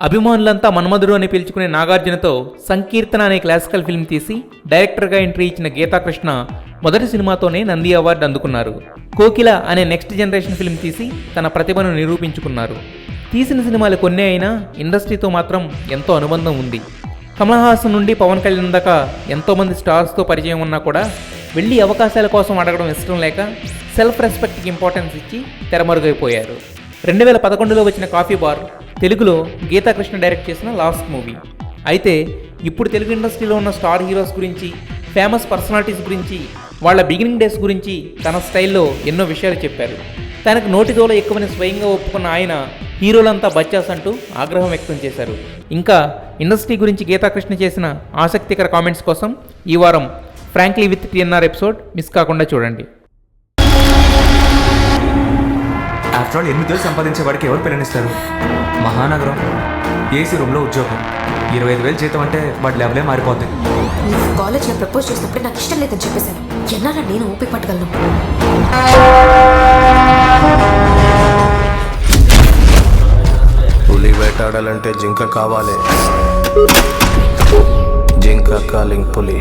అభిమానులంతా మన్మధుడు అని పిలుచుకునే నాగార్జునతో సంకీర్తన అనే క్లాసికల్ ఫిల్మ్ తీసి డైరెక్టర్గా ఎంట్రీ ఇచ్చిన గీతాకృష్ణ మొదటి సినిమాతోనే నంది అవార్డు అందుకున్నారు. కోకిల అనే నెక్స్ట్ జనరేషన్ ఫిల్మ్ తీసి తన ప్రతిభను నిరూపించుకున్నారు. తీసిన సినిమాలు కొన్నే అయినా ఇండస్ట్రీతో మాత్రం ఎంతో అనుబంధం ఉంది. కమల్ హాసన్ నుండి పవన్ కళ్యాణ్ దాకా ఎంతోమంది స్టార్స్తో పరిచయం ఉన్నా కూడా వెళ్ళి అవకాశాల కోసం అడగడం ఇష్టం లేక సెల్ఫ్ రెస్పెక్ట్కి ఇంపార్టెన్స్ ఇచ్చి తెరమరుగైపోయారు. 2011లో వచ్చిన కాఫీ బార్ తెలుగులో గీతాకృష్ణ డైరెక్ట్ చేసిన లాస్ట్ మూవీ. అయితే ఇప్పుడు తెలుగు ఇండస్ట్రీలో ఉన్న స్టార్ హీరోస్ గురించి, ఫేమస్ పర్సనాలిటీస్ గురించి, వాళ్ళ బిగినింగ్ డేస్ గురించి తన స్టైల్లో ఎన్నో విషయాలు చెప్పారు. తనకు నోటిదోల ఎక్కువని స్వయంగా ఒప్పుకున్న ఆయన హీరోలంతా బచ్చాస్ అంటూ ఆగ్రహం వ్యక్తం చేశారు. ఇంకా ఇండస్ట్రీ గురించి గీతాకృష్ణ చేసిన ఆసక్తికర కామెంట్స్ కోసం ఈ వారం frankly with TNR episode miss కాకుండా చూడండి. ఆఫ్టర్ ఆల్ 8 వేలు సంపాదించే వాడికి ఎవరు పిల్లనిస్తారు? మహానగరం, ఏసీ రూమ్లో ఉద్యోగం, 25,000 జీతం అంటే వాడి లెవెలే మారిపోతాయి. నీకు కాలేజ్లో ప్రపోజ్ చేసినప్పుడు నాకు ఇష్టం లేదని చెప్పేశాను. ఎన్నారా నేను ఓపిక పట్టగలను? పులి వేటాడాలంటే జింక కావాలి. జింక కాలింగ్ పులి.